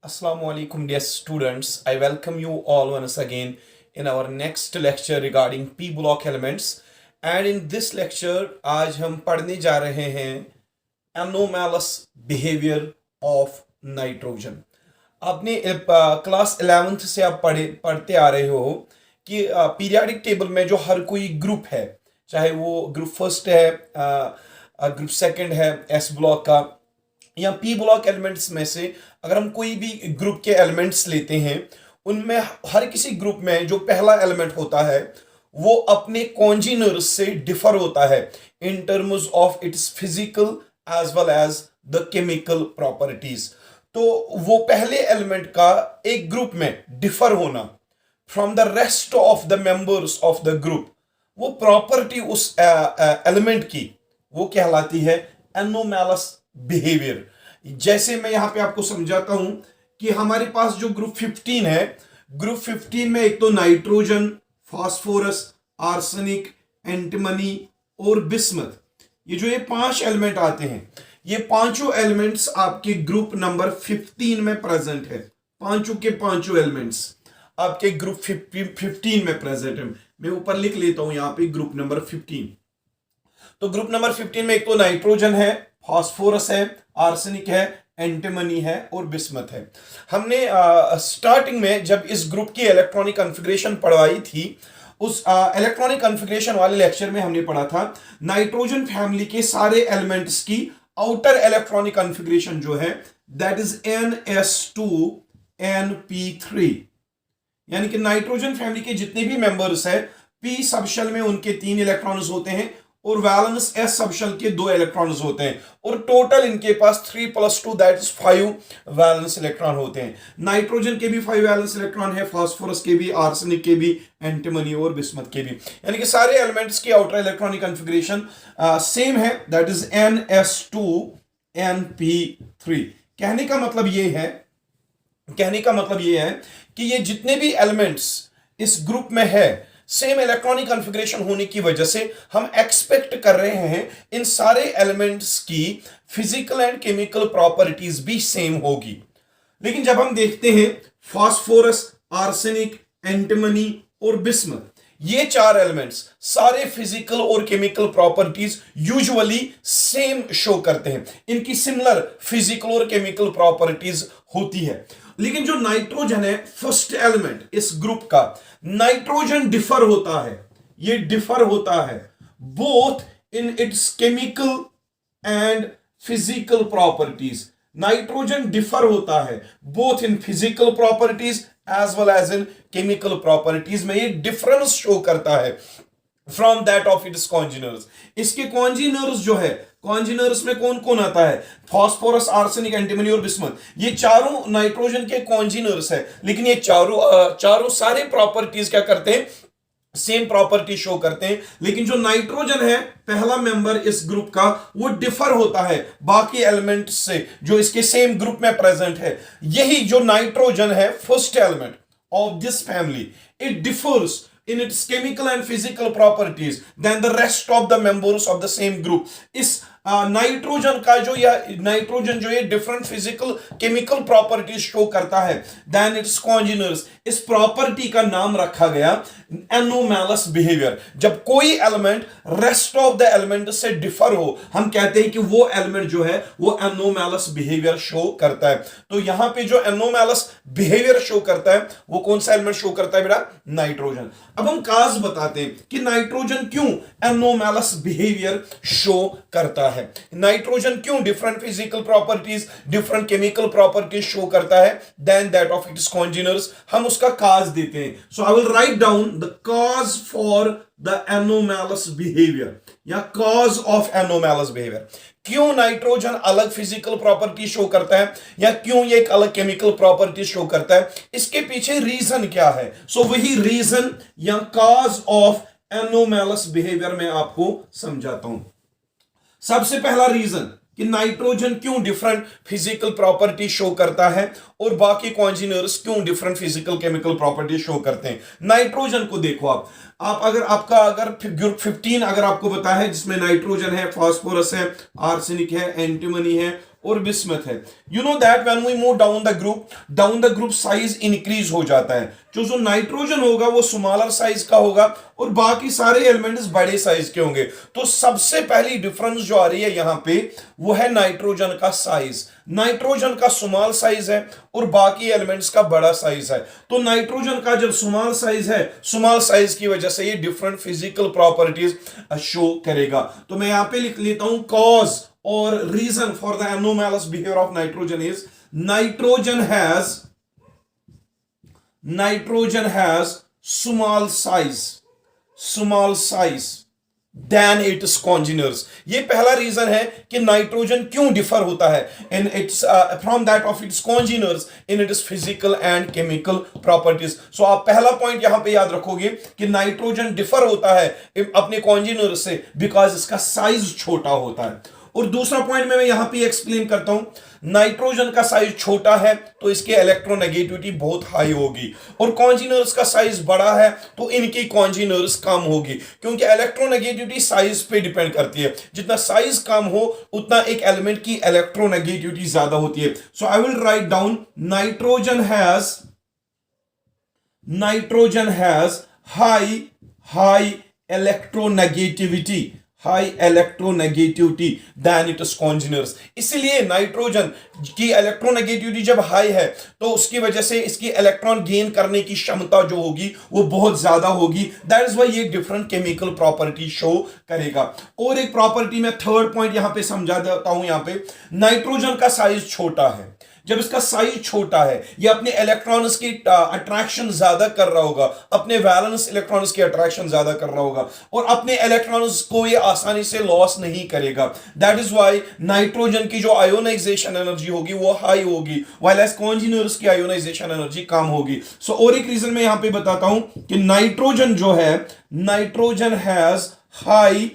Assalamu alaikum, dear students. I welcome you all once again in our next lecture regarding P block elements. And in this lecture, आज हम पढ़ने जा रहे हैं anomalous behavior of nitrogen. आपने class 11th से आप पढ़ते आ रहे हो कि पीरियाडिक टेबल में जो हर कोई ग्रुप है, चाहे वो ग्रुप फर्स्ट है, ग्रुप सेकंड है एस ब्लॉक का, या पी ब्लॉक एलिमेंट्स में से अगर हम कोई भी ग्रुप के एलिमेंट्स लेते हैं, उनमें हर किसी ग्रुप में जो पहला एलिमेंट होता है वो अपने कॉन्जीनर्स से डिफर होता है in terms of its physical as well as the chemical properties. तो वो पहले एलिमेंट का एक ग्रुप में डिफर होना from the rest of the members of the group, वो प्रॉपर्टी उस एलिमेंट की वो कहलाती है एनोमैलस बिहेवियर। जैसे मैं यहां पे आपको समझाता हूं कि हमारे पास जो ग्रुप 15 है, ग्रुप 15 में एक तो नाइट्रोजन, फास्फोरस, आर्सेनिक, एंटीमनी और बिस्मथ, ये 5 एलिमेंट आते हैं। ये पांचों एलिमेंट्स आपके ग्रुप नंबर 15 में प्रेजेंट है। पांचों के पांचों एलिमेंट्स आपके ग्रुप 15 में प्रेजेंट है। मैं ऊपर लिख लेता हूं यहां पे ग्रुप नंबर 15। तो ग्रुप नंबर 15 में एक तो नाइट्रोजन है, फास्फोरस है, आर्सेनिक है, एंटीमनी है और बिस्मथ है। हमने स्टार्टिंग में जब इस ग्रुप की इलेक्ट्रॉनिक कॉन्फ़िगरेशन पढ़वाई थी, उस इलेक्ट्रॉनिक कॉन्फ़िगरेशन वाले लेक्चर में हमने पढ़ा था नाइट्रोजन फैमिली के सारे एलिमेंट्स की आउटर इलेक्ट्रॉनिक कॉन्फ़िगरेशन जो है दैट इज NS2NP3, यानी कि नाइट्रोजन फैमिली के जितने भी मेंबर्स है, पी सबशेल में उनके 3 इलेक्ट्रॉन्स होते हैं और वैलेंस एस सबशेल के 2 इलेक्ट्रॉन्स होते हैं, और टोटल इनके पास 3 + 2 दैट इज 5 वैलेंस इलेक्ट्रॉन होते हैं। नाइट्रोजन के भी 5 वैलेंस इलेक्ट्रॉन है, फास्फोरस के भी, आर्सेनिक के भी, एंटीमनी और बिस्मथ के भी, यानी कि सारे एलिमेंट्स की आउटर इलेक्ट्रॉनिक कॉन्फ़िगरेशन सेम है, दैट इज NS2NP3। कहने का मतलब ये है कि ये जितने भी एलिमेंट्स इस ग्रुप में है, सेम इलेक्ट्रॉनिक कॉन्फ़िगरेशन होने की वजह से हम एक्सपेक्ट कर रहे हैं इन सारे एलिमेंट्स की फिजिकल एंड केमिकल प्रॉपर्टीज भी सेम होगी। लेकिन जब हम देखते हैं फास्फोरस, आर्सेनिक, एंटीमनी और बिस्मथ, ये 4 एलिमेंट्स सारे फिजिकल और chemical properties usually same show करते हैं, इनकी सिमिलर फिजिकल और केमिकल प्रॉपर्टीज होती है। लेकिन जो नाइट्रोजन है, फर्स्ट एलिमेंट इस ग्रुप का, नाइट्रोजन डिफर होता है, ये डिफर होता है both in its chemical and physical properties. Nitrogen differ होता है both in physical properties as well as in chemical properties में, ये डिफरेंस शो करता है from that of its congeners. इसके कॉन्जिनर्स जो है, कॉन्जिनर्स में कौन कौन आता है? फास्फोरस, आर्सेनिक, एंटीमनी और बिस्मथ, ये चारों नाइट्रोजन के कॉन्जिनर्स है। लेकिन ये चारों सारे प्रॉपर्टीज क्या करते हैं? सेम प्रॉपर्टी शो करते हैं। लेकिन जो नाइट्रोजन है, पहला मेंबर इस ग्रुप का, वो डिफर होता है बाकी एलिमेंट से जो इसके सेम ग्रुप में प्रेजेंट है। यही जो नाइट्रोजन है, first element of this family, it differs in its chemical and physical properties than the rest of the members of the same group। इस नाइट्रोजन का जो ये different physical chemical properties show करता है देन इट्स कॉन्जिनर्स। इस property का नाम रखा गया एनोमैलस बिहेवियर। जब कोई element rest of the element से डिफर हो, हम कहते हैं कि वो एलिमेंट जो है वो एनोमैलस बिहेवियर शो करता है। तो यहां पे जो एनोमैलस बिहेवियर शो करता है वो कौन सा एलिमेंट शो करता है बेटा? नाइट्रोजन। अब हम काज बताते हैं कि नाइट्रोजन क्यों एनोमैलस बिहेवियर शो करता है, नाइट्रोजन क्यों different physical properties, different chemical properties show करता है then that of its congeners. हम उसका काज देते हैं। So I will write down the cause for the anomalous behaviour या कॉज ऑफ एनोमैलस बिहेवियर। क्यों नाइट्रोजन अलग फिजिकल प्रॉपर्टी शो करता है या क्यों ये एक अलग केमिकल प्रॉपर्टी शो करता है, इसके पीछे रीजन क्या है? सो वही रीजन या कॉज ऑफ एनोमैलस बिहेवियर में आपको समझाता हूं। सबसे पहला रीजन कि नाइट्रोजन क्यों डिफरेंट फिजिकल प्रॉपर्टी शो करता है और बाकी कॉन्जिनर्स क्यों different physical chemical property show करते हैं। नाइट्रोजन को देखो आप अगर ग्रुप 15 अगर आपको बताया है जिसमें नाइट्रोजन है, फास्फोरस है, आर्सेनिक है, एंटीमनी है और बिस्मथ है। You know that when we move down the group size increase हो जाता है। जो नाइट्रोजन होगा वो स्मॉलर साइज का होगा और बाकी सारे एलिमेंट्स बड़े साइज के होंगे। तो सबसे पहली डिफरेंस जो आ रही है यहां पे वो है नाइट्रोजन का साइज। नाइट्रोजन का स्मॉल साइज है और बाकी एलिमेंट्स का बड़ा साइज है। तो नाइट्रोजन का जब स्मॉल साइज है, स्मॉल साइज की वजह से ये डिफरेंट फिजिकल प्रॉपर्टीज शो करेगा। तो मैं यहां पे लिख लेता हूं कॉज और reason for the anomalous behaviour of nitrogen is nitrogen has small size than its congeners। ये पहला रीजन है कि नाइट्रोजन क्यों डिफर होता है in its from that of its congeners in its physical and chemical properties. So आप पहला point यहां पे याद रखोगे कि नाइट्रोजन डिफर होता है अपने कॉन्जिनर से बिकॉज इसका साइज छोटा होता है। और दूसरा पॉइंट मैं यहां पे एक्सप्लेन करता हूं, नाइट्रोजन का साइज छोटा है तो इसकी इलेक्ट्रोनेगेटिविटी बहुत हाई होगी और कॉन्जिनर्स का साइज बड़ा है तो इनकी कॉन्जिनर्स कम होगी, क्योंकि इलेक्ट्रोनेगेटिविटी साइज पे डिपेंड करती है। जितना साइज कम हो उतना एक एलिमेंट की इलेक्ट्रोनेगेटिविटी ज्यादा होती है। So I will write down nitrogen has high electronegativity than its congeners. इसलिए नाइट्रोजन की इलेक्ट्रोनेगेटिविटी जब हाई है तो उसकी वजह से इसकी इलेक्ट्रॉन गेन करने की क्षमता जो होगी वो बहुत ज्यादा होगी। दैट इज व्हाई ये डिफरेंट केमिकल प्रॉपर्टी शो करेगा। और एक प्रॉपर्टी में थर्ड पॉइंट यहां पे समझा देता हूं। यहां पे नाइट्रोजन का साइज छोटा है, जब इसका साइज छोटा है ये अपने इलेक्ट्रॉन्स की अट्रैक्शन ज्यादा कर रहा होगा, अपने वैलेंस इलेक्ट्रॉन्स की अट्रैक्शन ज्यादा कर रहा होगा और अपने इलेक्ट्रॉन्स को ये आसानी से लॉस नहीं करेगा। दैट इज व्हाई नाइट्रोजन की जो आयोनाइजेशन एनर्जी होगी वो हाई होगी, व्हाइल एज कॉन्जिनर्स की आयोनाइजेशन एनर्जी कम होगी। सो और एक रीजन मैं यहां पे बताता हूं कि नाइट्रोजन जो है, nitrogen has high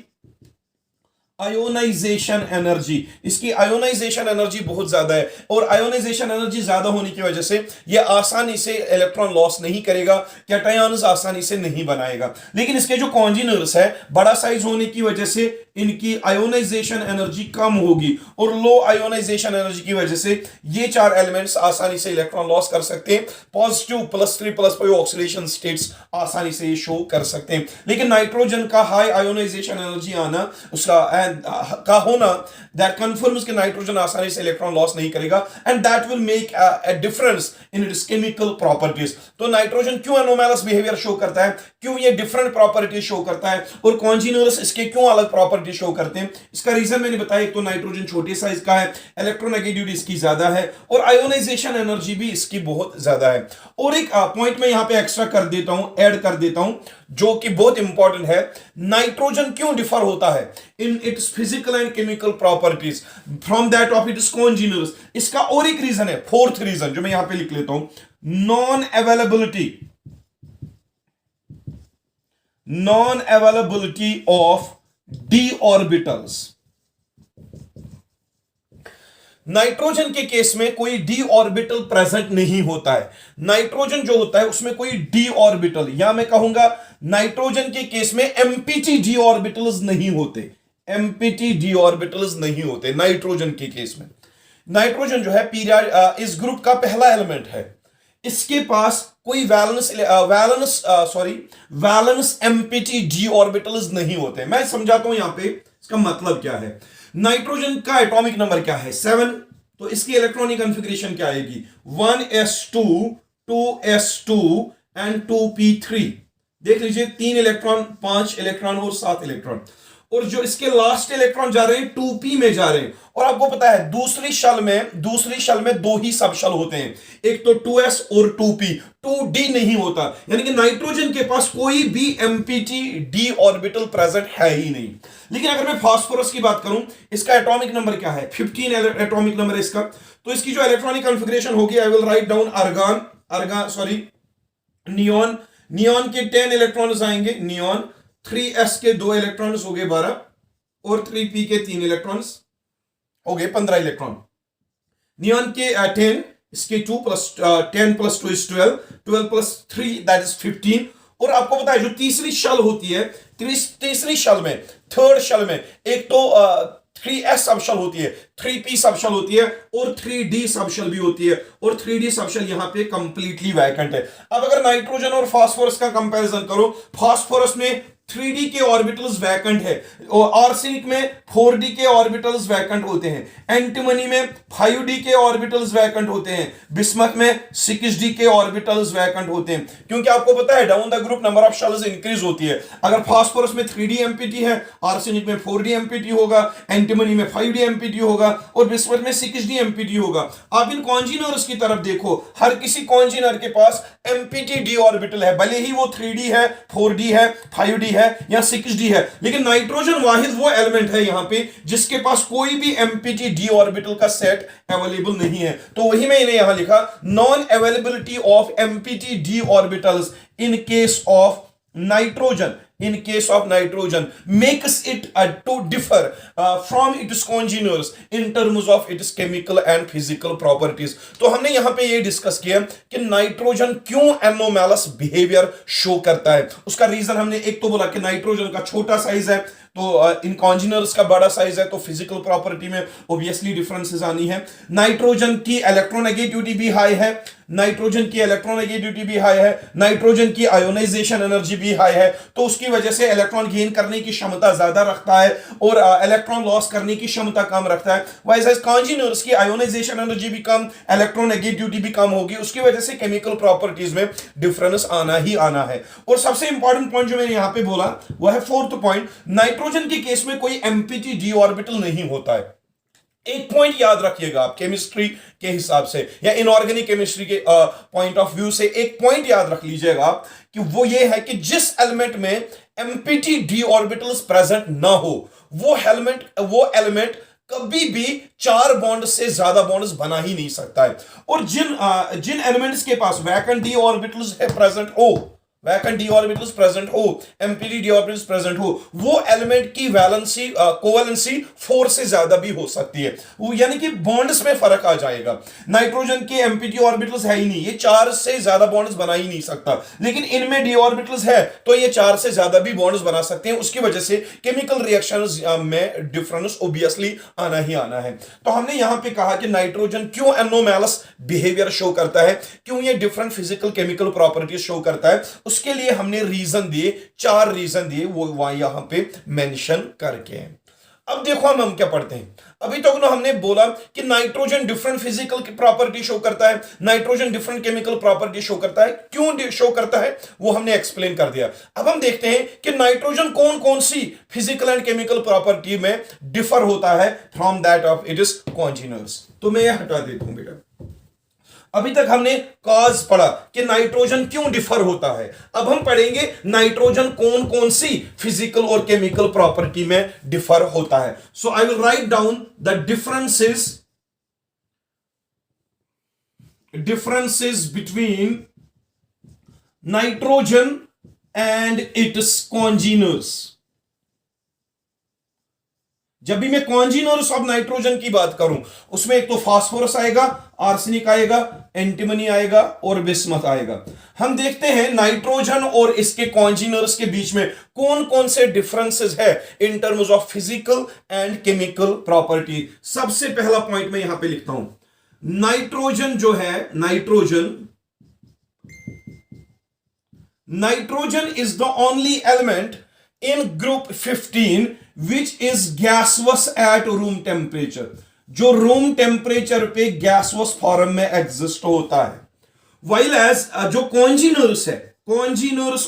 ionization energy, इसकी आयोनाइजेशन एनर्जी बहुत ज्यादा है और आयोनाइजेशन एनर्जी ज्यादा होने की वजह से यह आसानी से इलेक्ट्रॉन लॉस नहीं करेगा, कैटायंस आसानी से नहीं बनाएगा। लेकिन इसके जो कॉन्जिनर्स है बड़ा साइज होने की वजह से इनकी आयोनाइजेशन एनर्जी कम होगी और लो आयोनाइजेशन एनर्जी की वजह से ये चार एलिमेंट्स आसानी से इलेक्ट्रॉन लॉस कर सकते हैं। पॉजिटिव +3+5 ऑक्सीडेशन स्टेट्स आसानी से ये शो कर सकते हैं। लेकिन नाइट्रोजन का हाई आयोनाइजेशन एनर्जी आना, उसका का होना, दैट कंफर्म्स कि नाइट्रोजन आसानी से इलेक्ट्रॉन लॉस नहीं करेगा and that will make a difference in its chemical properties. तो नाइट्रोजन क्यों एनोमैलस बिहेवियर शो करता है, क्यों ये डिफरेंट प्रॉपर्टीज शो करता है और कॉन्जिनर्स इसके क्यों अलग प्रॉपर्टी शो करते हैं, इसका रीजन मैंने बताया। एक तो नाइट्रोजन छोटे साइज का है, इलेक्ट्रोनेगेटिविटी इसकी ज्यादा है और आयोनाइजेशन एनर्जी भी इसकी बहुत ज्यादा है। और एक पॉइंट मैं यहां पे एक्स्ट्रा कर देता हूं, ऐड कर देता हूं, जो कि बहुत इंपॉर्टेंट है। नाइट्रोजन क्यों डिफर होता है in its physical and chemical properties from that of its congeners, इसका और एक रीजन है, फोर्थ रीजन जो मैं यहां पे लिख लेता हूं, non availability of D orbitals. Nitrogen के केस में कोई डी ऑर्बिटल प्रेजेंट नहीं होता है। नाइट्रोजन जो होता है उसमें कोई डी ऑर्बिटल, या मैं कहूंगा नाइट्रोजन के केस में एमपीटी डी ऑर्बिटल्स नहीं होते, एमपीटी डी ऑर्बिटल्स नहीं होते नाइट्रोजन के केस में। नाइट्रोजन जो है पीरियड इस ग्रुप का पहला एलिमेंट है, इसके पास कोई वैलेंस एमपीटी डी ऑर्बिटल्स नहीं होते। मैं समझाता हूं यहां पे इसका मतलब क्या है। नाइट्रोजन का एटॉमिक नंबर क्या है 7, तो इसकी इलेक्ट्रॉनिक कॉन्फ़िगरेशन क्या आएगी 1s2 2s2 एंड 2p3। देख लीजिए 3 इलेक्ट्रॉन, 5 इलेक्ट्रॉन और 7 इलेक्ट्रॉन, और जो इसके लास्ट इलेक्ट्रॉन जा रहे हैं 2p में जा रहे हैं। और आपको पता है दूसरी शल में दो ही सब शल होते हैं, एक तो 2s और 2p, 2d नहीं होता। यानी कि नाइट्रोजन के पास कोई भी एमपीटी डी ऑर्बिटल प्रेजेंट है ही नहीं। लेकिन अगर मैं फास्फोरस की बात करूं, इसका एटॉमिक नंबर क्या है 15 एटॉमिक नंबर है इसका। तो इसकी जो इलेक्ट्रॉनिक कॉन्फ़िगरेशन होगी, आई विल राइट डाउन नियॉन के 10 इलेक्ट्रॉन्स आएंगे, नियॉन 3s के 2 इलेक्ट्रॉन्स हो गए 12 और 3p के 3 इलेक्ट्रॉन्स हो गए 15 इलेक्ट्रॉन। नियॉन के 10, इसके 2 + 10 + 2 is 12, 12 + 3 that is 15। और आपको पता है जो तीसरी शल होती है, तीसरी शल में, थर्ड शल में एक तो 3s सब शल होती है, 3p सबशेल होती है और 3d सबशेल भी होती है, और 3d सबशेल यहां पे कंप्लीटली वैकेंट है। अब अगर नाइट्रोजन और फास्फोरस का कंपैरिजन करो, फास्फोरस में 3d के ऑर्बिटल्स वैकेंट है, और आर्सेनिक में 4d के ऑर्बिटल्स वैकेंट होते हैं, एंटीमनी में 5d के ऑर्बिटल्स वैकेंट होते हैं, बिस्मथ में 6d के ऑर्बिटल्स वैकेंट होते हैं। क्योंकि आपको पता है down the group number of shells increase होती है। अगर फास्फोरस में 3d एमपीटी है, आर्सेनिक में 4d एमपीटी होगा, एंटीमनी में 5d एमपीटी होगा, और बिस्मथ में 6d एमपीटी होगा। आप इन कॉन्जिनर्स की तरफ देखो, हर किसी कॉन्जिनर के पास एमपीटी डी ऑर्बिटल है, भले ही वो 3d है, 4d है, 5d है या 6d है, लेकिन नाइट्रोजन वाहिद वो एलिमेंट है यहां पे जिसके पास कोई भी एमपीटी डी ऑर्बिटल का सेट अवेलेबल नहीं है। तो वही मैंने यहां लिखा, non availability of empty D orbitals in case of nitrogen, in case of nitrogen makes it to differ from its congeners in terms of its chemical and physical properties। तो हमने यहां पे ये डिस्कस किया कि नाइट्रोजन क्यों एनोमैलस behaviour show करता है। उसका रीजन हमने एक तो बोला कि नाइट्रोजन का छोटा साइज है, तो इन कॉन्जिनर्स का बड़ा साइज है, तो फिजिकल प्रॉपर्टी में ऑब्वियसली डिफरेंसेस आनी है। नाइट्रोजन की इलेक्ट्रोनेगेटिविटी भी हाई है, नाइट्रोजन की इलेक्ट्रोनेगेटिविटी भी हाई है, नाइट्रोजन की आयोनाइजेशन एनर्जी भी हाई है, तो उसकी वजह से इलेक्ट्रॉन गेन करने की क्षमता ज्यादा रखता है और इलेक्ट्रॉन लॉस करने की क्षमता कम रखता है। वाइज कॉन्जिनर्स की आयोनाइजेशन एनर्जी भी कम, इलेक्ट्रोनेगेटिविटी भी कम होगी, उसकी वजह से केमिकल प्रॉपर्टीज में डिफरेंस आना ही आना है। और सबसे इंपॉर्टेंट पॉइंट जो मैंने यहां पे बोला वह है फोर्थ पॉइंट, नाइट्रोजन के केस में कोई एमपीटी डी ऑर्बिटल नहीं होता है। एक पॉइंट याद रखिएगा आप केमिस्ट्री के हिसाब से या इनऑर्गेनिक केमिस्ट्री के पॉइंट ऑफ व्यू से, एक पॉइंट याद रख लीजिएगा कि वो ये है कि जिस एलिमेंट में एमपीटी डी ऑर्बिटल्स प्रेजेंट ना हो वो एलिमेंट कभी भी 4 बॉन्ड से ज्यादा बॉन्ड्स बना ही नहीं सकता है। और जिन एलिमेंट्स के पास वैकेंट डी ऑर्बिटल्स है प्रेजेंट हो, वैकेंट डी ऑर्बिटल्स प्रेजेंट हो, एमपीटी डी ऑर्बिटल्स प्रेजेंट हो, वो एलिमेंट की वैलेंसी कोवैलेंसी 4 से ज्यादा भी हो सकती है, वो यानी कि बॉन्ड्स में फर्क आ जाएगा। नाइट्रोजन के एमपीटी ऑर्बिटल्स है ही नहीं, ये 4 से ज्यादा बॉन्ड्स बना ही नहीं सकता, लेकिन इनमें डी ऑर्बिटल्स है तो ये 4 से ज्यादा भी बॉन्ड्स बना सकते हैं। उसकी वजह से केमिकल रिएक्शंस में डिफरेंस ऑब्वियसली आना ही आना है। तो हमने यहां पे कहा कि नाइट्रोजन क्यों एनोमैलस बिहेवियर शो करता है, क्यों ये different physical chemical properties show करता है, उसके लिए हमने रीजन दिए, 4 रीजन दिए, वो वहां यहां पे मेंशन करके। अब देखो हम क्या पढ़ते हैं। अभी तक तो हमने बोला कि nitrogen different physical property show करता है, nitrogen different chemical property show करता है, क्यों शो करता है वो हमने एक्सप्लेन कर दिया। अब हम देखते हैं कि नाइट्रोजन कौन कौन सी फिजिकल एंड केमिकल प्रॉपर्टी में डिफर होता है फ्रॉम दैट ऑफ इट्स कॉन्जिनर्स। तो मैं यह हटा देता हूं बेटा। अभी तक हमने कॉज पढ़ा कि नाइट्रोजन क्यों डिफर होता है, अब हम पढ़ेंगे नाइट्रोजन कौन कौन सी फिजिकल और केमिकल प्रॉपर्टी में डिफर होता है। So I will write down the differences between nitrogen and its congeners। जब भी मैं कॉन्जिनर्स ऑफ नाइट्रोजन की बात करूं उसमें एक तो फास्फोरस आएगा, आर्सेनिक आएगा, एंटीमनी आएगा और बिस्मथ आएगा। हम देखते हैं नाइट्रोजन और इसके कॉन्जिनर्स के बीच में कौन कौन से डिफरेंसेस है in terms of physical and chemical property. सबसे पहला पॉइंट मैं यहां पे लिखता हूं, नाइट्रोजन जो है, nitrogen is the only element in group 15 which is gaseous at room temperature, जो रूम टेम्परेचर पे गैसवस फॉर्म में एग्जिस्ट होता है। while as जो कॉन्जिनर्स है, कॉन्जिनर्स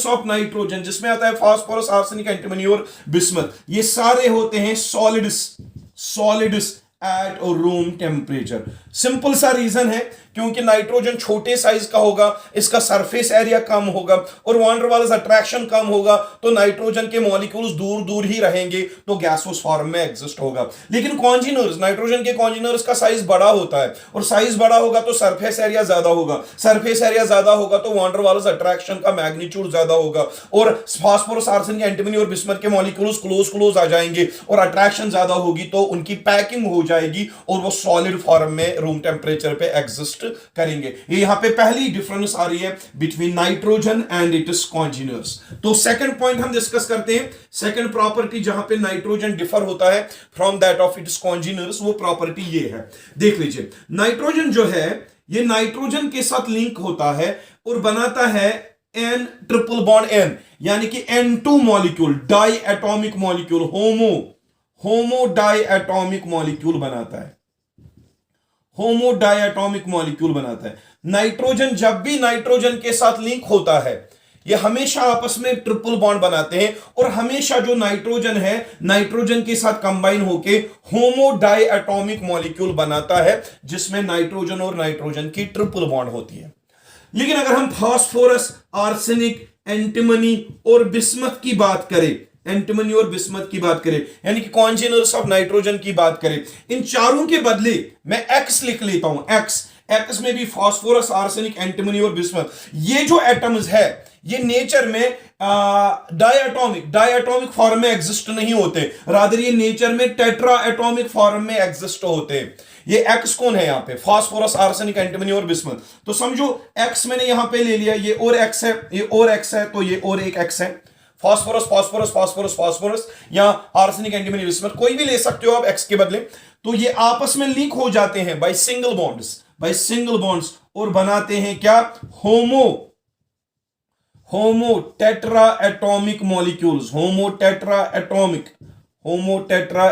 ऑफ नाइट्रोजन जिसमें आता है फास्फोरस, आर्सेनिक, एंटीमनी और बिस्मथ, ये सारे होते हैं solids at room temperature. Simple सा रीजन है क्योंकि नाइट्रोजन छोटे साइज का होगा, इसका सरफेस एरिया कम होगा और वान डेर वाल्स अट्रैक्शन कम होगा, तो नाइट्रोजन के मॉलिक्यूल्स दूर दूर ही रहेंगे, तो गैसोस फॉर्म में एग्जिस्ट होगा। लेकिन कॉन्जिनर्स, नाइट्रोजन के कॉन्जिनर्स का साइज बड़ा होता है और साइज बड़ा होगा तो सरफेस एरिया ज्यादा होगा, सरफेस एरिया ज्यादा होगा तो वान डेर वाल्स अट्रैक्शन का मैग्नीट्यूड ज्यादा होगा और फास्फोरस, आर्सेनिक, एंटीमनी और बिस्मथ के मॉलिक्यूल्स क्लोज आ जाएंगे और अट्रैक्शन ज्यादा होगी तो उनकी पैकिंग हो जाएगी और वो सॉलिड फॉर्म में रूम टेम्परेचर पे एग्जिस्ट करेंगे। ये यहां पे पहली डिफरेंस आ रही है बिटवीन नाइट्रोजन एंड इट्स कॉन्जीनर्स। तो सेकंड पॉइंट हम डिस्कस करते हैं, सेकंड प्रॉपर्टी जहां पे नाइट्रोजन डिफर होता है फ्रॉम दैट ऑफ इट्स कॉन्जीनर्स, वो प्रॉपर्टी ये है। देख लीजिए, नाइट्रोजन जो है ये नाइट्रोजन के साथ लिंक होता है और बनाता है एन ट्रिपल बॉन्ड एन, यानी कि N2 molecule, di atomic molecule, homo di atomic molecule बनाता है, होमो डाई एटॉमिक मॉलिक्यूल बनाता है। नाइट्रोजन जब भी नाइट्रोजन के साथ लिंक होता है ये हमेशा आपस में ट्रिपल बॉन्ड बनाते हैं और हमेशा जो नाइट्रोजन है नाइट्रोजन के साथ कंबाइन होके होमो डाई एटॉमिक मॉलिक्यूल बनाता है जिसमें नाइट्रोजन और नाइट्रोजन की ट्रिपल बॉन्ड होती है। लेकिन अगर हम फास्फोरस, आर्सेनिक, एंटीमनी और बिस्मथ की बात करें, एंटीमनी और बिस्मथ की बात करें, यानी कि कॉन्जीनर्स ऑफ नाइट्रोजन की बात करें, इन चारों के बदले मैं एक्स लिख लेता हूं, एक्स में भी फास्फोरस, आर्सेनिक, एंटीमनी और बिस्मथ, ये जो एटम्स है ये नेचर में डायटोमिक फॉर्म में एग्जिस्ट नहीं होते, रादर ये नेचर में टेट्रा एटॉमिक फॉर्म में एग्जिस्ट होते। ये एक्स कौन है यहां पे? फास्फोरस, आर्सेनिक, एंटीमनी और बिस्मथ। तो समझो एक्स मैंने यहां पे ले लिया, ये और एक्स है, ये और एक्स है, तो ये और एक एक्स है। फास्फोरस फास्फोरस फास्फोरस फास्फोरस या आर्सेनिक, एंटीमनी, बिस्मथ कोई भी ले सकते हो आप एक्स के बदले। तो ये आपस में लिंक हो जाते हैं बाय सिंगल बॉन्ड्स और बनाते हैं क्या? होमो टेट्रा एटॉमिक मॉलिक्यूल्स, होमो टेट्रा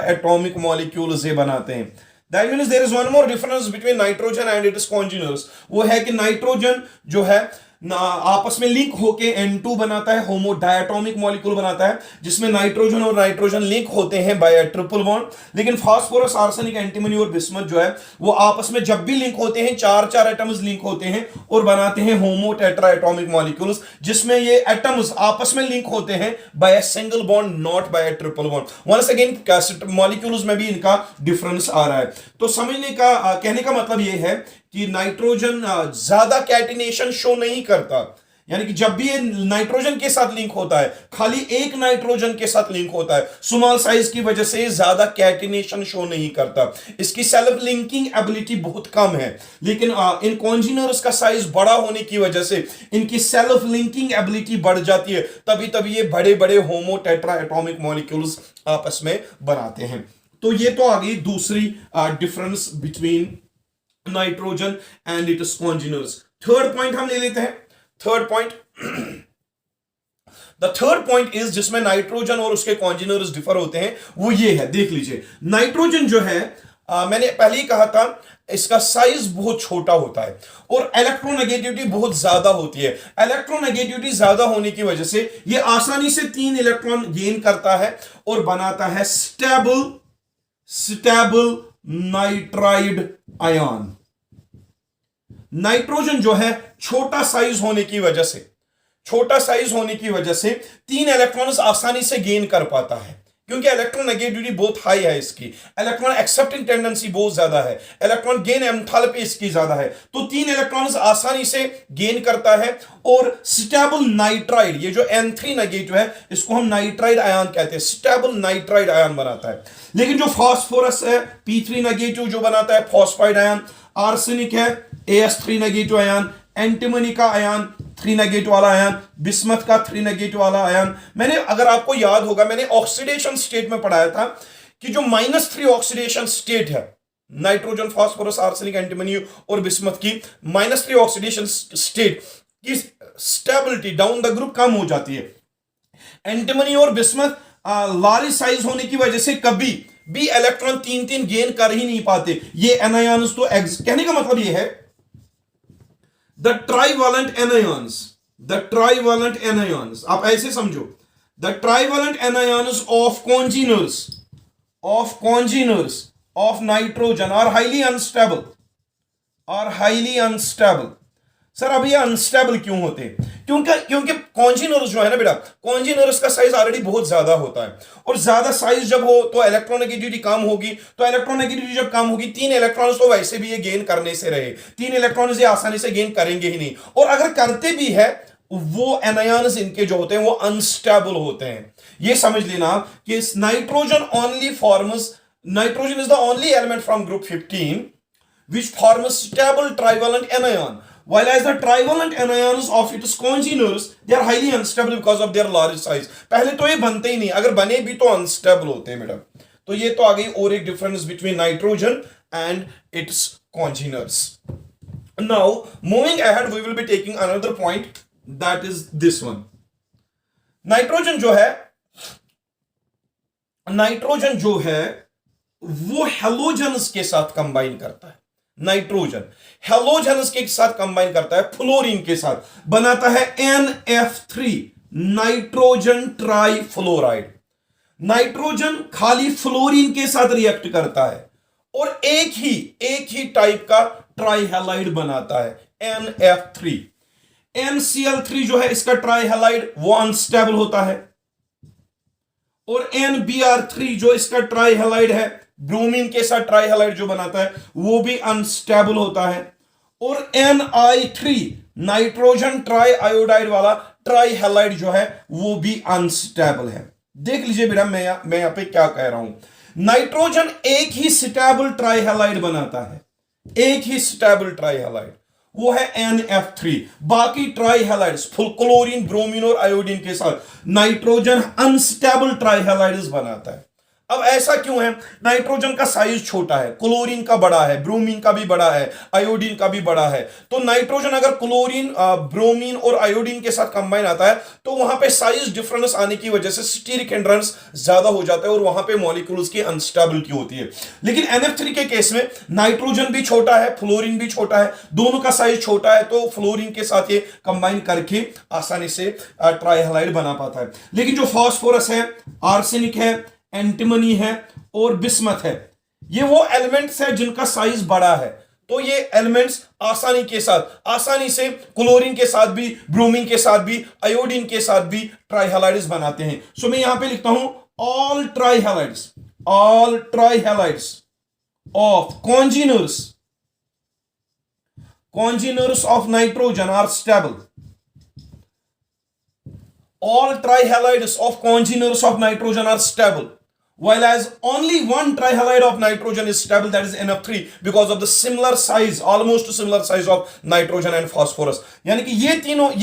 एटॉमिक मॉलिक्यूल्स ये बनाते हैं। That means there is one more difference between nitrogen and its congeners, वो है कि नाइट्रोजन जो है आपस में लिंक होके N2 बनाता है, होमो डायटोमिक मॉलिक्यूल बनाता है जिसमें नाइट्रोजन और नाइट्रोजन लिंक होते हैं बाय ट्रिपल बॉन्ड। लेकिन फास्फोरस, आर्सेनिक, एंटीमनी और बिस्मथ जो है वो आपस में जब भी लिंक होते हैं चार एटम्स लिंक होते हैं और बनाते हैं होमो टेट्रा एटॉमिक मॉलिक्यूल्स जिसमें ये एटम्स आपस में लिंक होते हैं by single bond, not by triple bond. Once again molecules में भी इनका डिफरेंस आ रहा है। तो समझने का कहने का मतलब ये है कि नाइट्रोजन ज्यादा कैटिनेशन शो नहीं करता, यानी कि जब भी ये नाइट्रोजन के साथ लिंक होता है, खाली एक नाइट्रोजन के साथ लिंक होता है, स्मॉल साइज की वजह से ज्यादा कैटिनेशन शो नहीं करता, इसकी सेल्फ लिंकिंग एबिलिटी बहुत कम है। लेकिन इन कॉन्जीनर्स का साइज बड़ा होने की वजह से इनकी सेल्फ लिंकिंग एबिलिटी बढ़ जाती है, तभी ये बड़े बड़े होमो टेट्रा एटॉमिक मॉलिक्यूल्स आपस में बनाते हैं। तो ये तो आ गई दूसरी difference between nitrogen and its congeners. Third point हम ले लेते हैं। Third point the third point is जिसमें नाइट्रोजन और उसके कॉन्जीनर्स डिफर होते हैं वो ये है, देख लीजिए। नाइट्रोजन जो है मैंने पहले ही कहा था इसका साइज बहुत छोटा होता है और इलेक्ट्रोनेगेटिविटी बहुत ज्यादा होती है। इलेक्ट्रोनेगेटिविटी ज्यादा होने की वजह से ये आसानी से 3 इलेक्ट्रॉन गेन करता है और बनाता है स्टेबल नाइट्राइड आयन। नाइट्रोजन जो है छोटा साइज होने की वजह से 3 इलेक्ट्रॉन्स आसानी से गेन कर पाता है क्योंकि इलेक्ट्रोनेगेटिविटी बहुत हाई है इसकी, इलेक्ट्रॉन एक्सेप्टिंग टेंडेंसी बहुत ज्यादा है, इलेक्ट्रॉन गेन एंथैल्पी इसकी ज्यादा है, तो 3 इलेक्ट्रॉन्स आसानी से गेन करता है। और स्टेबल नाइट्राइड, ये जो N3 नेगेटिव है इसको हम नाइट्राइड आयन कहते हैं, स्टेबल नाइट्राइड आयन बनाता है। लेकिन जो फास्फोरस है P3 नेगेटिव जो बनाता है फॉस्फाइड आयन, आर्सेनिक है AS3 नेगेटिव आयन, एंटीमनी का आयन 3 नेगेटिव वाला आयन, बिस्मथ का 3 नेगेटिव वाला आयन। मैंने, अगर आपको याद होगा, मैंने ऑक्सीडेशन स्टेट में पढ़ाया था कि जो -3 ऑक्सीडेशन स्टेट है नाइट्रोजन, फास्फोरस, आर्सेनिक, एंटीमनी और बिस्मथ की -3 ऑक्सीडेशन स्टेट की स्टेबिलिटी डाउन द ग्रुप कम हो जाती है। एंटीमनी और बिस्मथ लार्ज साइज होने की वजह से कभी भी इलेक्ट्रॉन 3 गेन कर ही नहीं पाते। ये एनायंस तो कहने का मतलब ये है द ट्राइवेलेंट एनायंस, आप ऐसे समझो, the trivalent anions of congeners of nitrogen are highly unstable. Sir अब ये अनस्टेबल क्यों होते हैं? क्योंकि कॉन्जीनर्स जो है ना बेटा, कॉन्जीनर्स का साइज ऑलरेडी बहुत ज्यादा होता है और ज्यादा साइज जब हो तो इलेक्ट्रोनेगेटिविटी कम होगी, तो इलेक्ट्रोनेगेटिविटी जब कम होगी 3 इलेक्ट्रॉन्स तो वैसे भी ये गेन करने से रहे, 3 इलेक्ट्रॉन्स ये आसानी से गेन करेंगे ही नहीं, और अगर करते भी है वो एनायंस इनके जो होते हैं वो अनस्टेबल होते हैं। ये समझ लेना कि nitrogen only forms Nitrogen is the only element from group 15 which form a stable trivalent anion. While as the trivalent anions of its congeners, they are highly unstable because of their large size. पहले तो ये बनते ही नहीं, अगर बने भी तो unstable होते हैं मैडम. तो ये तो आ गई और एक difference between nitrogen and it's congeners. Now, moving ahead, we will be taking another point, that is this one. Nitrogen जो है वो हेलोजन्स के साथ कंबाइन करता है. नाइट्रोजन हेलोजन्स के साथ कंबाइन करता है, फ्लोरीन के साथ बनाता है NF3, नाइट्रोजन ट्राइफ्लोराइड. नाइट्रोजन खाली फ्लोरीन के साथ रिएक्ट करता है और एक ही टाइप का ट्राइहैलाइड बनाता है NF3. NCl3 जो है इसका ट्राइहैलाइड वो अनस्टेबल होता है, और NBr3 जो इसका ट्राइहैलाइड है, ब्रोमीन के साथ ट्राइहैलाइड जो बनाता है वो भी अनस्टेबल होता है, और Ni3 नाइट्रोजन ट्राइआयोडाइड वाला ट्राइहैलाइड जो है वो भी अनस्टेबल है. देख लीजिए बेटा, मैं यहां पे क्या कह रहा हूं. नाइट्रोजन एक ही स्टेबल ट्राइहैलाइड बनाता है, एक ही स्टेबल ट्राइहैलाइड, वो है NF3. बाकी ट्राइहैलाइड्स क्लोरीन, ब्रोमीन और आयोडीन के साथ नाइट्रोजन अनस्टेबल ट्राइहैलाइड्स बनाता है. अब ऐसा क्यों है? नाइट्रोजन का साइज छोटा है, क्लोरीन का बड़ा है, ब्रोमीन का भी बड़ा है, आयोडीन का भी बड़ा है. तो नाइट्रोजन अगर क्लोरीन, ब्रोमीन और आयोडीन के साथ कंबाइन आता है तो वहां पे साइज डिफरेंस आने की वजह से स्टीरिक हिंड्रेंस ज्यादा हो जाता है और वहां पे मॉलिक्यूल्स की अनस्टेबिलिटी होती है. लेकिन NF3 के केस में नाइट्रोजन भी छोटा है, फ्लोरीन भी छोटा है, दोनों का साइज छोटा है, तो फ्लोरीन के साथ ये कंबाइन करके आसानी से ट्राइहैलाइड बना पाता है. लेकिन जो फास्फोरस है, आर्सेनिक है, एंटीमनी है और बिस्मथ है, ये वो एलिमेंट्स है जिनका साइज बड़ा है. तो ये एलिमेंट्स आसानी से क्लोरीन के साथ भी, ब्रोमीन के साथ भी, आयोडीन के साथ भी ट्राइहैलाइड्स बनाते हैं. सो मैं यहां पे लिखता हूं all trihalides of congeners of nitrogen are stable. All trihalides of congeners of nitrogen are stable, while as only one trihalide of nitrogen is stable, that is NF3, because of the almost similar size of nitrogen and phosphorus. यानी कि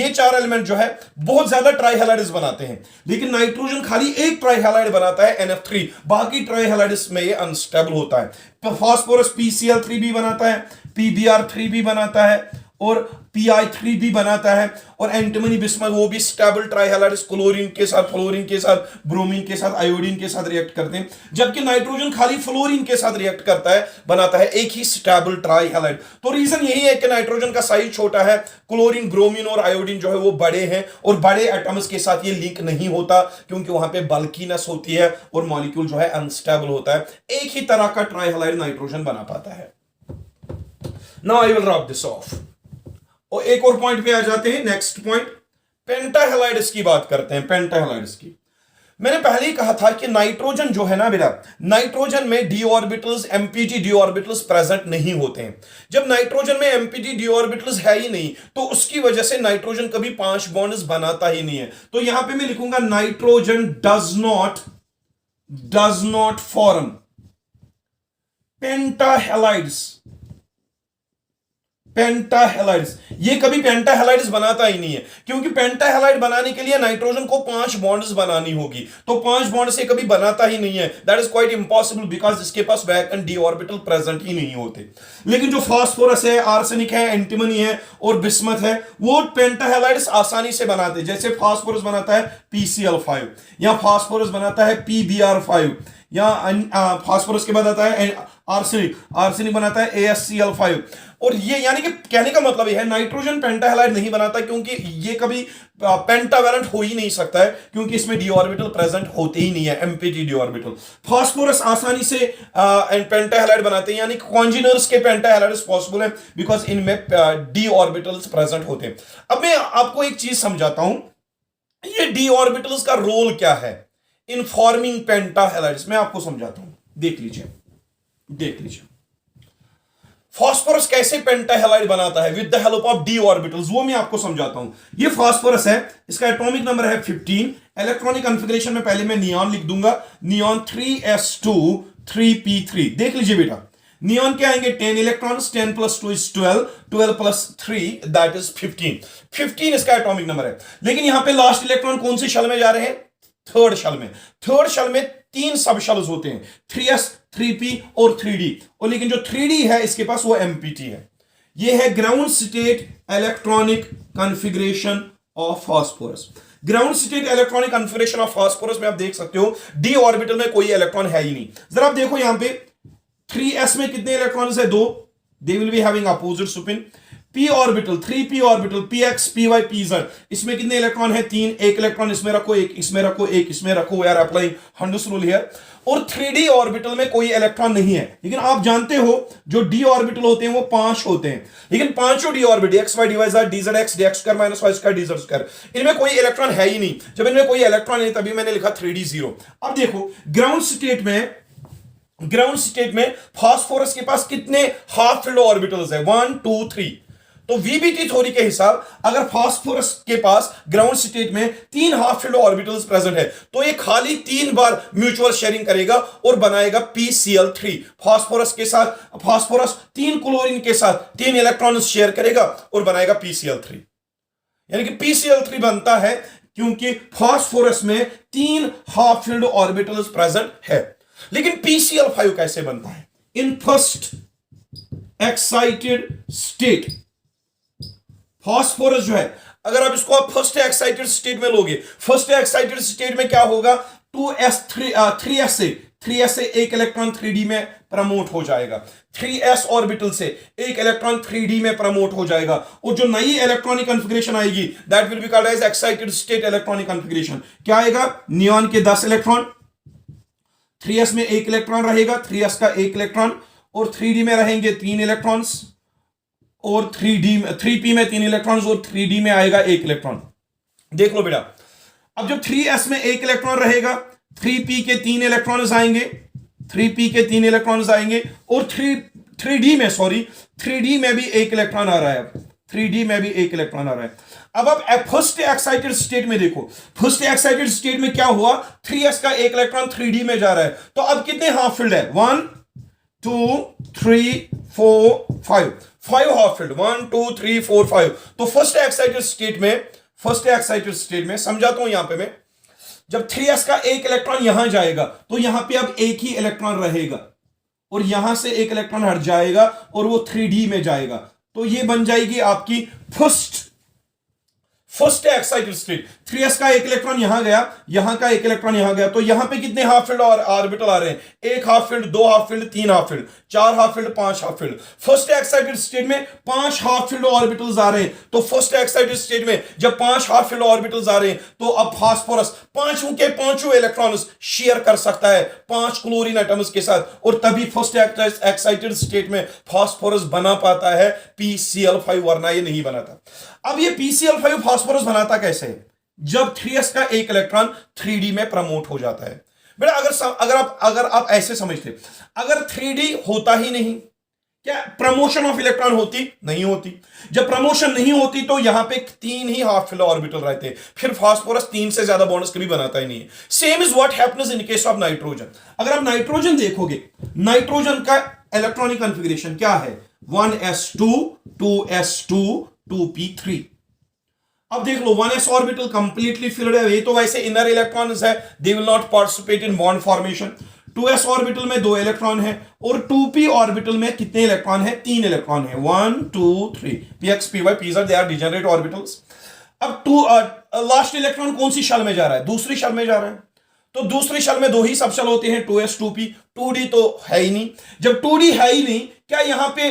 ये चार element जो है बहुत ज्यादा ट्राइहैलाइड्स बनाते हैं, लेकिन नाइट्रोजन खाली एक ट्राइहैलाइड बनाता है NF3, बाकी ट्राइहैलाइड्स में ये अनस्टेबल होता है. फास्फोरस PCl3 भी बनाता है, PBr3 भी बनाता है और Pi3 भी बनाता है, और एंटीमनी, बिस्मथ वो भी स्टेबल ट्राइहैलाइड्स क्लोरीन के साथ, फ्लोरीन के साथ, ब्रोमीन के साथ, आयोडीन के साथ रिएक्ट करते हैं. जबकि नाइट्रोजन खाली फ्लोरीन के साथ रिएक्ट करता है, बनाता है एक ही स्टेबल ट्राइहैलाइड. तो रीजन यही है कि नाइट्रोजन का साइज छोटा है, क्लोरीन, ब्रोमीन और आयोडीन जो है वो बड़े हैं, और बड़े एटम्स के साथ ये लिंक नहीं होता क्योंकि वहां पे बल्कीनेस होती है और मॉलिक्यूल जो है अनस्टेबल होता है. एक ही तरह का ट्राइहैलाइड नाइट्रोजन बना पाता है. Now I will rub this of. और एक और पॉइंट पे आ जाते हैं. नेक्स्ट पॉइंट, पेंटाहैलाइड्स की बात करते हैं. पेंटाहैलाइड्स की मैंने पहले ही कहा था कि नाइट्रोजन जो है ना बेटा, नाइट्रोजन में D orbitals, empty D orbitals present नहीं होते हैं. जब नाइट्रोजन में एमपीटी डी ऑर्बिटल्स है ही नहीं तो उसकी वजह से नाइट्रोजन कभी 5 बॉन्ड्स बनाता ही नहीं है. तो यहां पे मैं लिखूंगा नाइट्रोजन डज नॉट फॉर्म पेंटाहैलाइड्स. ये कभी पेंटाहैलाइड्स बनाता ही नहीं है, क्योंकि पेंटाहैलाइड बनाने के लिए नाइट्रोजन को 5 बॉन्ड्स बनानी होगी, तो 5 बॉन्ड से कभी बनाता ही नहीं है. That is quite impossible because इसके पास वैकेंट डी ऑर्बिटल प्रेजेंट ही नहीं होते. लेकिन जो फास्फोरस है, आर्सेनिक है, एंटीमनी है और बिस्मथ है, वो पेंटाहैलाइड्स आसानी से बनाते हैं. जैसे फास्फोरस बनाता है PCl5, या फास्फोरस बनाता है PBr5, या फास्फोरस के बाद आता है आर्सेनिक बनाता है AsCl5. और ये यानी कि कहने का मतलब ये है नाइट्रोजन पेंटाहैलाइड नहीं बनाता क्योंकि ये कभी पेंटावैलेंट हो ही नहीं सकता है, क्योंकि इसमें डी ऑर्बिटल प्रेजेंट होते ही नहीं है, एमपीटी डी ऑर्बिटल. फास्फोरस आसानी से पेंटाहैलाइड बनाते हैं, यानी कॉन्जिनर्स के पेंटाहैलाइड्स पॉसिबल है बिकॉज इनमें डी ऑर्बिटल्स प्रेजेंट होते हैं. अब मैं आपको एक चीज समझाता हूं, ये डी ऑर्बिटल्स का रोल क्या है इन फॉर्मिंग पेंटाहैलाइड्स. मैं आपको समझाता हूं, देख लीजिए. फास्फोरस कैसे पेंटाहैलाइड बनाता है with the help of D orbitals, वो मैं आपको समझाता हूं. ये फास्फोरस है, इसका एटॉमिक नंबर है 15. इलेक्ट्रॉनिक कॉन्फ़िगरेशन में पहले मैं नियॉन लिख दूंगा, नियॉन 3s2 3p3। देख लीजिए बेटा, नियॉन के आएंगे 10 electrons, 10 plus 2 is 12, 12 plus 3 that is 15, 15 इसका एटॉमिक नंबर है। लेकिन यहां पे लास्ट इलेक्ट्रॉन कौन सी शेल में जा रहे हैं? थर्ड शेल में। थर्ड शेल में 3 सब शेल्स होते हैं, 3s, 3p और 3d, और लेकिन जो 3d है इसके पास वो एमपीटी है। ये है ground state electronic configuration of phosphorus. Ground state electronic configuration of phosphorus में आप देख सकते हो डी ऑर्बिटल में कोई इलेक्ट्रॉन है ही नहीं। जरा आप देखो यहां पे 3s में कितने इलेक्ट्रॉन्स है? 2, they will be having opposite spin. p orbital, 3p orbital, px, py, pz, इसमें कितने इलेक्ट्रॉन है? 3, एक इलेक्ट्रॉन इसमें रखो, एक इसमें रखो, एक इसमें रखो, we are applying Hund's rule here. और 3d ऑर्बिटल में कोई इलेक्ट्रॉन नहीं है। लेकिन आप जानते हो जो d ऑर्बिटल होते हैं वो 5 होते हैं, लेकिन पांचों d orbital x y dy z dz x dx square minus y square dz square, इनमें कोई इलेक्ट्रॉन है ही नहीं। जब इनमें कोई इलेक्ट्रॉन नहीं तभी मैंने लिखा 3d 0। अब देखो ग्राउंड स्टेट में फास्फोरस के पास कितने हाफ फील्ड ऑर्बिटल्स है? 1 2 3। तो वीबीटी थ्योरी के हिसाब अगर फास्फोरस के पास ग्राउंड स्टेट में 3 हाफ फील्ड ऑर्बिटल्स प्रेजेंट है तो ये खाली 3 बार म्यूचुअल शेयरिंग करेगा और बनाएगा PCl3। फास्फोरस 3 क्लोरीन के साथ 3 इलेक्ट्रॉन शेयर करेगा और बनाएगा PCl3। यानी कि PCl3 बनता है क्योंकि फास्फोरस में 3 हाफ फील्ड ऑर्बिटल्स प्रेजेंट है। लेकिन PCl5 कैसे बनता है? In first excited state phosphorus जो है, अगर आप इसको फर्स्ट एक्साइटेड स्टेट में लोगे, फर्स्ट एक्साइटेड स्टेट में क्या होगा? 3s से एक इलेक्ट्रॉन 3d में प्रमोट हो जाएगा, 3s ऑर्बिटल से एक इलेक्ट्रॉन 3d में प्रमोट हो जाएगा, और जो नई इलेक्ट्रॉनिक कॉन्फ़िगरेशन आएगी that will be called as excited state electronic configuration. क्या आएगा? नियॉन के 10 इलेक्ट्रॉन, 3s में एक इलेक्ट्रॉन रहेगा, 3s का एक इलेक्ट्रॉन, और 3d में रहेंगे 3 इलेक्ट्रॉन्स, और 3p में 3 इलेक्ट्रॉन्स, और 3d में आएगा एक इलेक्ट्रॉन। देख लो बेटा, अब जब 3s में एक इलेक्ट्रॉन रहेगा, 3p के 3 इलेक्ट्रॉन्स आएंगे, 3p के 3 इलेक्ट्रॉन्स आएंगे, और 3d में भी एक इलेक्ट्रॉन आ रहा है, 3d में भी एक इलेक्ट्रॉन आ रहा है। अब आप फर्स्ट एक्साइटेड स्टेट में देखो, फर्स्ट एक्साइटेड स्टेट में क्या हुआ? 3s का एक इलेक्ट्रॉन 3d में जा रहा है, तो अब कितने हाफ फील्ड है? 1 2 3 4 5, 5 हाफ फील्ड, 1 2 3 4 5। तो फर्स्ट एक्साइटेड स्टेट में समझाता हूं यहां पे मैं, जब 3s का एक इलेक्ट्रॉन यहां जाएगा तो यहां पे अब एक ही इलेक्ट्रॉन रहेगा, और यहां से एक इलेक्ट्रॉन हट जाएगा और वो 3d में जाएगा, तो ये बन जाएगी आपकी फर्स्ट एक्साइटेड स्टेट। 3s का एक इलेक्ट्रॉन यहां गया, यहां का एक इलेक्ट्रॉन यहां गया, तो यहां पे कितने हाफ फील्ड और ऑर्बिटल आ रहे हैं? एक half field, 2 half field, 3 half field, 4 half field, 5 half field. First excited state में 5 हाफ फील्ड ऑर्बिटल्स आ रहे हैं, तो फर्स्ट एक्साइटेड स्टेट में जब 5 हाफ फील्ड ऑर्बिटल्स आ रहे हैं तो अब फास्फोरस पांचों के पांचों इलेक्ट्रॉन्स शेयर कर सकता है 5 क्लोरीन एटम्स के साथ, और तभी फर्स्ट एक्साइटेड स्टेट में फास्फोरस बना पाता है PCl5, वरना ये नहीं बनाता। अब ये PCl5 फास्फोरस बनाता कैसे है? जब 3s का एक इलेक्ट्रॉन 3d में प्रमोट हो जाता है। बेटा अगर आप ऐसे समझते, अगर 3d होता ही नहीं, क्या प्रमोशन ऑफ इलेक्ट्रॉन होती? नहीं होती। जब प्रमोशन नहीं होती तो यहां पे 3 ही हाफ फील्ड ऑर्बिटल रहते हैं, फिर फास्फोरस 3 से ज्यादा बॉन्ड्स कभी बनाता ही नहीं है। Same is what happens in case of nitrogen. अगर आप नाइट्रोजन देखोगे, नाइट्रोजन का इलेक्ट्रॉनिक कॉन्फ़िगरेशन क्या है? 1s2 2s2 2p3। अब देख लो 1s ऑर्बिटल कंप्लीटली फिल्ड है, ये तो वैसे इनर इलेक्ट्रॉन्स है, they will not participate in bond formation. 2s orbital में 2 इलेक्ट्रॉन है, और 2p ऑर्बिटल में कितने इलेक्ट्रॉन है? 3 इलेक्ट्रॉन है, 1 2 3, px py pz they are degenerate orbitals. अब लास्ट इलेक्ट्रॉन कौन सी शेल में जा रहा है? दूसरी शेल में जा रहा है, तो दूसरी शेल में 2 ही सब शेल होते हैं, 2s 2p, 2d तो है ही नहीं। जब 2d है ही नहीं, क्या यहां पे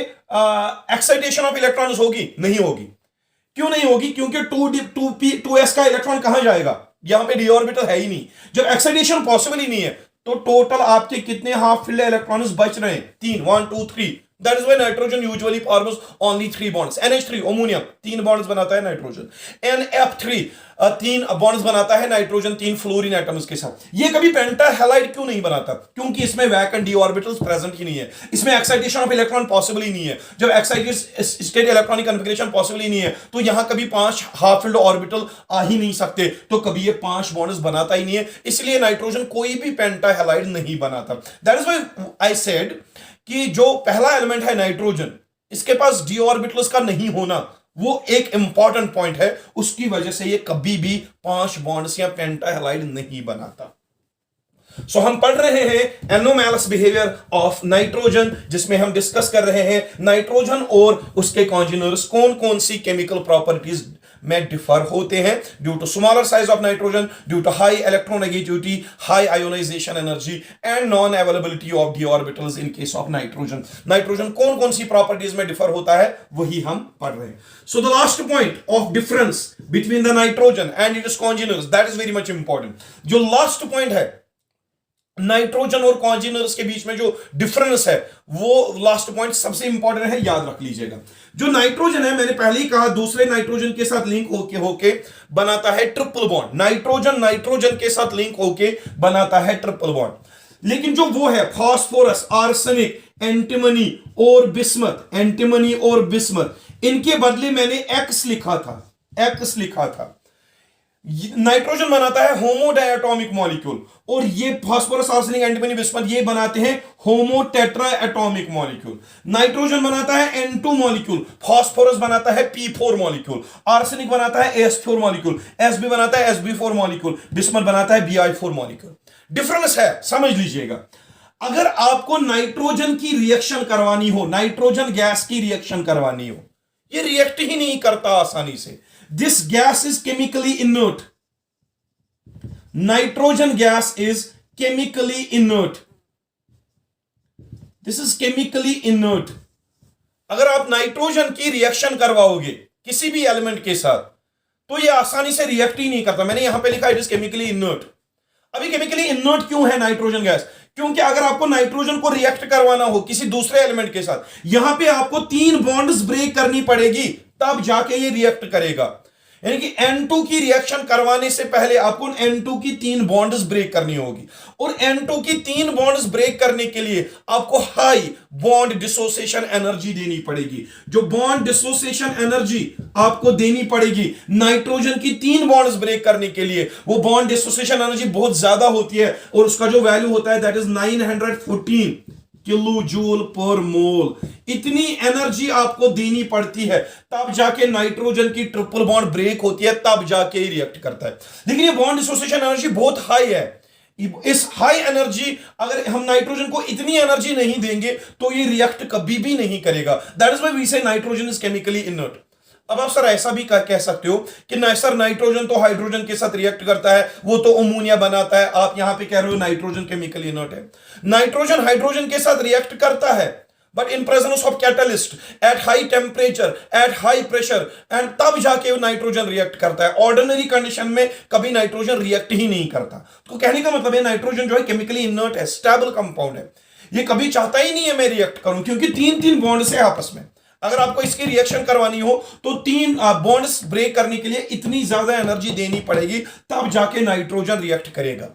एक्साइटेशन ऑफ इलेक्ट्रॉन्स होगी? नहीं होगी। क्यों नहीं होगी? क्योंकि 2s का इलेक्ट्रॉन कहां जाएगा? यहां पे d ऑर्बिटल है ही नहीं। जब एक्साइटेशन पॉसिबल ही नहीं है तो टोटल आपके कितने हाफ फील्ड इलेक्ट्रॉन्स बच रहे हैं? 3, 1 2 3, That is why nitrogen usually forms only 3 bonds. NH3 ammonium 3 bonds बनाता है नाइट्रोजन. NF3 3 bonds बनाता है नाइट्रोजन 3 फ्लोरीन एटम्स के साथ. ये कभी पेंटाहेलाइड क्यों नहीं बनाता? क्योंकि इसमें वैकेंट d ऑर्बिटल्स प्रेजेंट ही नहीं है. इसमें एक्साइटेशन ऑफ इलेक्ट्रॉन पॉसिबल ही नहीं है. जब excited state electronic configuration possible ही नहीं है तो यहां कभी 5 हाफ फिल्ड ऑर्बिटल आ ही नहीं सकते. तो कभी ये 5 बॉन्ड्स बनाता ही नहीं है. इसलिए नाइट्रोजन कोई भी पेंटाहेलाइड नहीं बनाता. That is why I said कि जो पहला एलिमेंट है नाइट्रोजन, इसके पास d ऑर्बिटल्स का नहीं होना वो एक इंपॉर्टेंट पॉइंट है. उसकी वजह से ये कभी भी 5 बॉन्ड्स या पेंटाहेलाइड नहीं बनाता. सो हम पढ़ रहे हैं एनोमैलस बिहेवियर ऑफ नाइट्रोजन, जिसमें हम डिस्कस कर रहे हैं नाइट्रोजन और उसके कॉन्जिनर्स कौन कौन सी केमिकल प्रॉपर्टीज में डिफर होते हैं due to smaller size of nitrogen, due to high electronegativity, high ionization energy and non availability of D orbitals in case of nitrogen. Nitrogen कौन कौन सी प्रॉपर्टीज में डिफर होता है वही हम पढ़ रहे हैं. So the last point of difference between the nitrogen and its congeners, that is very much important. जो लास्ट पॉइंट है नाइट्रोजन और कॉन्जिनर्स के बीच में जो डिफरेंस है वो लास्ट पॉइंट सबसे इंपॉर्टेंट है, याद रख लीजिएगा. जो नाइट्रोजन है मैंने पहले ही कहा दूसरे नाइट्रोजन के साथ लिंक होके बनाता है ट्रिपल बॉन्ड. नाइट्रोजन नाइट्रोजन के साथ लिंक होके बनाता है ट्रिपल बॉन्ड. लेकिन जो वो है फास्फोरस, आर्सेनिक, एंटीमनी और बिस्मथ, एंटीमनी और बिस्मथ, इनके बदले मैंने एक्स लिखा था. नाइट्रोजन बनाता है होमो डायटोमिक मॉलिक्यूल और ये फास्फोरस, आर्सेनिक, एंटीमनी, बिस्मथ ये बनाते हैं होमो टेट्रा एटॉमिक मॉलिक्यूल. नाइट्रोजन बनाता है N2 मॉलिक्यूल, फास्फोरस बनाता है P4 मॉलिक्यूल, आर्सेनिक बनाता है S4 मॉलिक्यूल, Sb बनाता है Sb4 मॉलिक्यूल, बिस्मथ बनाता है Bi4 मॉलिक्यूल. डिफरेंस है, समझ लीजिएगा. अगर आपको नाइट्रोजन की रिएक्शन करवानी हो, नाइट्रोजन गैस की रिएक्शन करवानी हो, ये रिएक्ट ही नहीं करता आसानी से. This gas is chemically inert. Nitrogen gas is chemically inert. This is chemically inert. अगर आप नाइट्रोजन की रिएक्शन करवाओगे किसी भी एलिमेंट के साथ तो ये आसानी से रिएक्ट ही नहीं करता. मैंने यहां पे लिखा इट इज केमिकली इनर्ट. अभी केमिकली इनर्ट क्यों है नाइट्रोजन गैस? क्योंकि अगर आपको नाइट्रोजन को रिएक्ट करवाना हो किसी दूसरे एलिमेंट के साथ, यहां पे आपको 3 बॉन्ड्स ब्रेक करनी पड़ेगी तब जाके ये रिएक्ट करेगा. यानी कि N2 की रिएक्शन करवाने से पहले आपको N2 की 3 बॉन्ड्स ब्रेक करनी होगी और N2 की 3 बॉन्ड्स ब्रेक करने के लिए आपको हाई बॉन्ड डिसोसिएशन एनर्जी देनी पड़ेगी. जो बॉन्ड डिसोसिएशन एनर्जी आपको देनी पड़ेगी नाइट्रोजन की 3 बॉन्ड्स ब्रेक करने के लिए, वो बॉन्ड डिसोसिएशन एनर्जी बहुत ज्यादा होती है और उसका जो वैल्यू होता है दैट इज 914 किलो जूल पर मोल. इतनी एनर्जी आपको देनी पड़ती है तब जाके नाइट्रोजन की ट्रिपल बॉन्ड ब्रेक होती है, तब जाके रिएक्ट करता है. लेकिन ये बॉन्ड डिसोसिएशन एनर्जी बहुत हाई है. इस हाई एनर्जी, अगर हम नाइट्रोजन को इतनी एनर्जी नहीं देंगे तो ये रिएक्ट कभी भी नहीं करेगा. दैट इज व्हाई वी से नाइट्रोजन इज केमिकली इनर्ट. अब आप सर ऐसा भी कह सकते हो कि सर नाइट्रोजन तो हाइड्रोजन के साथ रिएक्ट करता है, वो तो अमोनिया बनाता है. आप यहां पे कह रहे हो नाइट्रोजन केमिकली इनर्ट है. नाइट्रोजन हाइड्रोजन के साथ रिएक्ट करता है but in presence of catalyst at high temperature, at high pressure, and तब जाके नाइट्रोजन रिएक्ट करता है. ऑर्डिनरी कंडीशन में कभी नाइट्रोजन रिएक्ट ही नहीं करता. तो कहने का मतलब है नाइट्रोजन जो है केमिकली इनर्ट है, स्टेबल कंपाउंड है. ये कभी चाहता ही नहीं है मैं रिएक्ट करूं क्योंकि 3 बॉन्ड्स है आपस में. अगर आपको इसकी रिएक्शन करवानी हो तो 3 बॉन्ड्स ब्रेक करने के लिए इतनी ज्यादा एनर्जी देनी पड़ेगी तब जाके नाइट्रोजन रिएक्ट करेगा.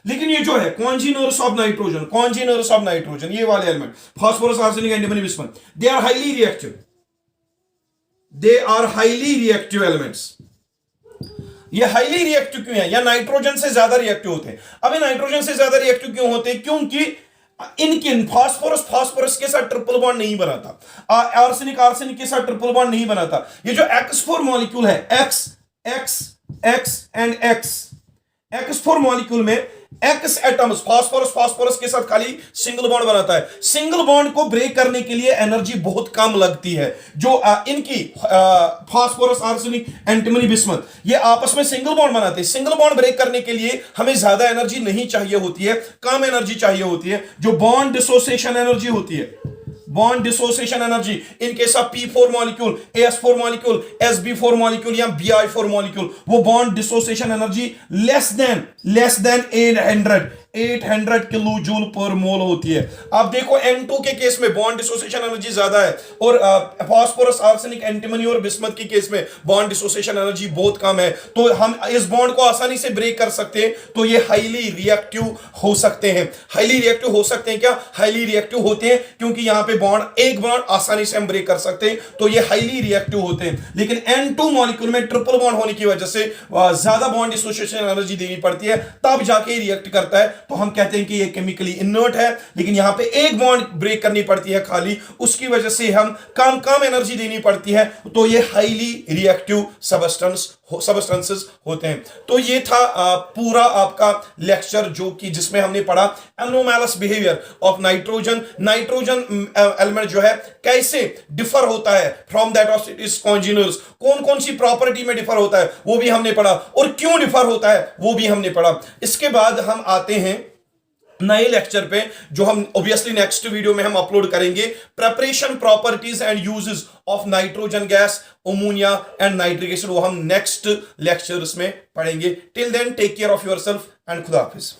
लेकिन ये जो है कॉन्जिनर्स ऑफ नाइट्रोजन, ये वाले element phosphorus, arsenic, antimony, bismuth, they are highly reactive elements. ये हाईली रिएक्टिव क्यों है या नाइट्रोजन से ज्यादा रिएक्टिव होते हैं? अभी नाइट्रोजन से ज्यादा रिएक्टिव क्यों होते हैं? क्योंकि इनके फास्फोरस के साथ ट्रिपल बॉन्ड नहीं बनाता, आर्सेनिक के साथ ट्रिपल बॉन्ड नहीं बनाता. ये जो X4 मॉलिक्यूल है, X एंड X4 मॉलिक्यूल में X एटम्स फास्फोरस के साथ खाली सिंगल बॉन्ड बनाता है. सिंगल बॉन्ड को ब्रेक करने के लिए एनर्जी बहुत कम लगती है. जो इनकी फास्फोरस, आर्सेनिक, एंटीमनी, बिस्मथ ये आपस में सिंगल बॉन्ड बनाते हैं. सिंगल बॉन्ड ब्रेक करने के लिए हमें ज्यादा एनर्जी नहीं चाहिए होती है, कम एनर्जी चाहिए होती है. जो बॉन्ड डिसोसिएशन एनर्जी होती है, bond dissociation energy in case of P4 molecule, S4 molecule, Sb4 molecule या Bi4 मॉलिक्यूल, वो bond dissociation energy less than 800 kilo joule पर मोल होती है। आप देखो N2 के केस में बॉन्ड डिसोसिएशन एनर्जी ज्यादा है, और फास्फोरस, आर्सेनिक, एंटीमनी और बिस्मथ की केस में बॉन्ड डिसोसिएशन एनर्जी बहुत कम है। तो हम इस बॉन्ड को आसानी से ब्रेक कर सकते हैं, तो ये हाईली रिएक्टिव हो सकते हैं। हाईली रिएक्टिव हो सकते हैं क्या? हाईली रिएक्टिव होते हैं, क्योंकि यहां पे बॉन्ड, एक बॉन्ड आसानी से हम ब्रेक कर सकते हैं, तो ये हाईली रिएक्टिव होते हैं। लेकिन N2 मॉलिक्यूल में ट्रिपल बॉन्ड होने की वजह से ज्यादा बॉन्ड डिसोसिएशन एनर्जी देनी पड़ती है, तब जाके रिएक्ट करता है। तो हम कहते हैं कि ये केमिकली इनर्ट है, लेकिन यहां पे एक बॉन्ड ब्रेक करनी पड़ती है खाली, उसकी वजह से हम कम एनर्जी देनी पड़ती है, तो ये हाईली रिएक्टिव सबस्टेंसेस होते हैं। तो ये था पूरा आपका लेक्चर, जो कि जिसमें हमने पढ़ा एनोमैलस बिहेवियर ऑफ नाइट्रोजन एलिमेंट जो है कैसे डिफर होता है फ्रॉम दैट ऑफ इट्स कॉन्जिनर्स, कौन कौन सी प्रॉपर्टी में डिफर होता है वो भी हमने पढ़ा, और क्यों डिफर होता है वो भी हमने पढ़ा। इसके बाद हम आते हैं नए लेक्चर पे, जो हम ऑब्वियसली नेक्स्ट वीडियो में हम अपलोड करेंगे, preparation, properties and uses of nitrogen gas, ammonia and nitric acid, वो हम नेक्स्ट लेक्चर्स में पढ़ेंगे। Till then take care of yourself and खुदा हाफिज।